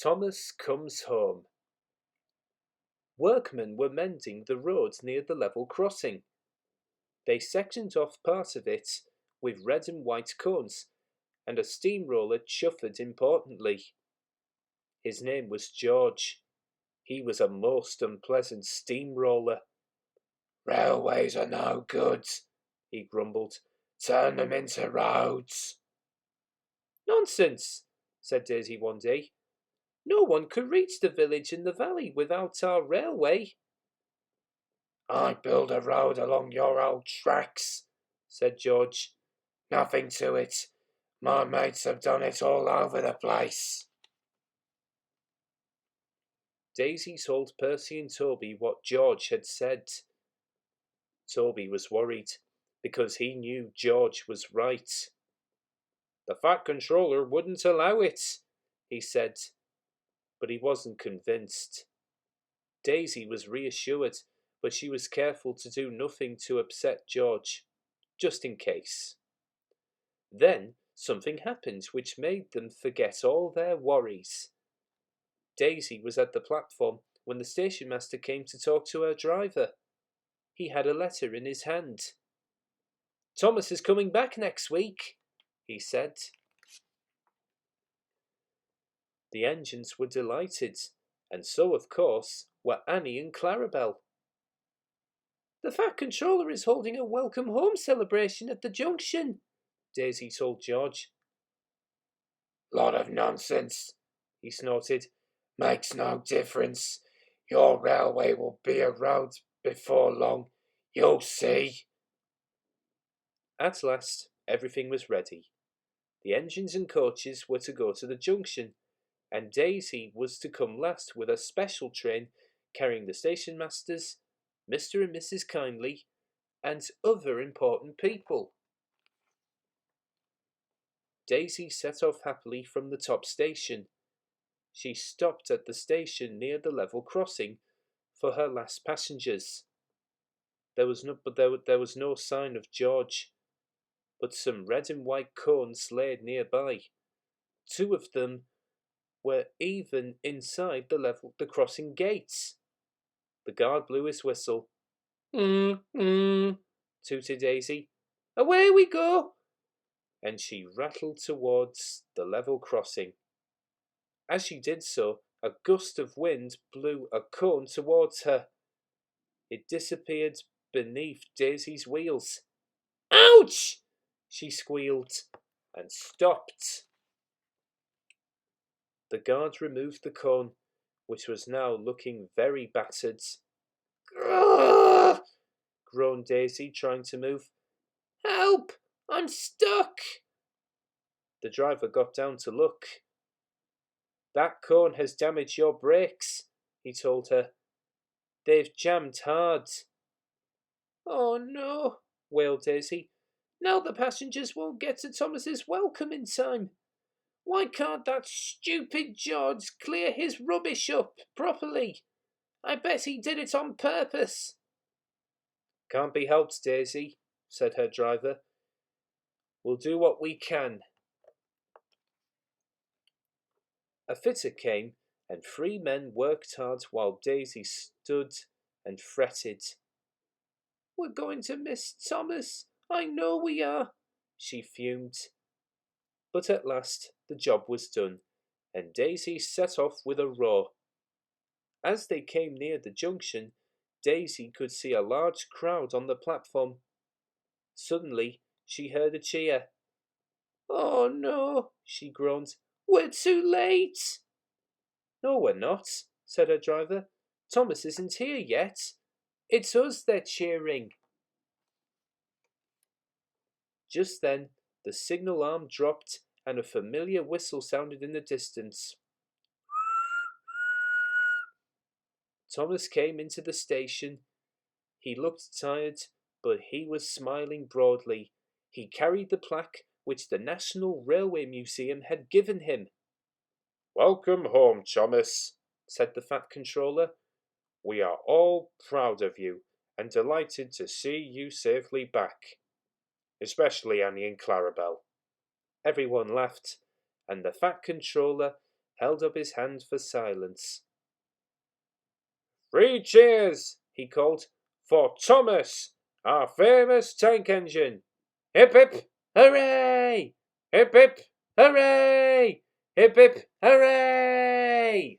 Thomas comes home. Workmen were mending the road near the level crossing. They sectioned off part of it with red and white cones, and a steamroller chuffed importantly. His name was George. He was a most unpleasant steamroller. Railways are no good, he grumbled. Turn them into roads. Nonsense, said Daisy one day. No one could reach the village in the valley without our railway. I'd build a road along your old tracks, said George. Nothing to it. My mates have done it all over the place. Daisy told Percy and Toby what George had said. Toby was worried, because he knew George was right. The Fat Controller wouldn't allow it, he said, but he wasn't convinced. Daisy was reassured, but she was careful to do nothing to upset George, just in case. Then something happened which made them forget all their worries. Daisy was at the platform when the station master came to talk to her driver. He had a letter in his hand. Thomas is coming back next week, he said. The engines were delighted, and so, of course, were Annie and Clarabel. The Fat Controller is holding a welcome home celebration at the junction, Daisy told George. Lot of nonsense, he snorted. Makes no difference. Your railway will be a road before long. You'll see. At last, everything was ready. The engines and coaches were to go to the junction, and Daisy was to come last with a special train carrying the station masters, Mr. and Mrs. Kindly, and other important people. Daisy set off happily from the top station. She stopped at the station near the level crossing for her last passengers. There was no sign of George, but some red and white cones lay nearby. Two of them were even inside the crossing gates. The guard blew his whistle. Tooted Daisy. Away we go! And she rattled towards the level crossing. As she did so, a gust of wind blew a cone towards her. It disappeared beneath Daisy's wheels. Ouch! She squealed and stopped. The guard removed the cone, which was now looking very battered. Grrr! Groaned Daisy, trying to move. Help! I'm stuck! The driver got down to look. That cone has damaged your brakes, he told her. They've jammed hard. Oh no, wailed Daisy. Now the passengers won't get to Thomas's welcome in time. Why can't that stupid George clear his rubbish up properly? I bet he did it on purpose. Can't be helped, Daisy, said her driver. We'll do what we can. A fitter came, and 3 men worked hard while Daisy stood and fretted. We're going to miss Thomas. I know we are, she fumed. But at last the job was done, and Daisy set off with a roar. As they came near the junction, Daisy could see a large crowd on the platform. Suddenly she heard a cheer. Oh no, she groaned. We're too late. No, we're not, said her driver. Thomas isn't here yet. It's us they're cheering. Just then, the signal arm dropped and a familiar whistle sounded in the distance. Thomas came into the station. He looked tired, but he was smiling broadly. He carried the plaque which the National Railway Museum had given him. Welcome home, Thomas, said the Fat Controller. We are all proud of you and delighted to see you safely back. Especially Annie and Clarabel. Everyone laughed, and the Fat Controller held up his hand for silence. "Three cheers," he called, "for Thomas, our famous tank engine! Hip hip, hooray! Hip hip, hooray! Hip hip, hooray!"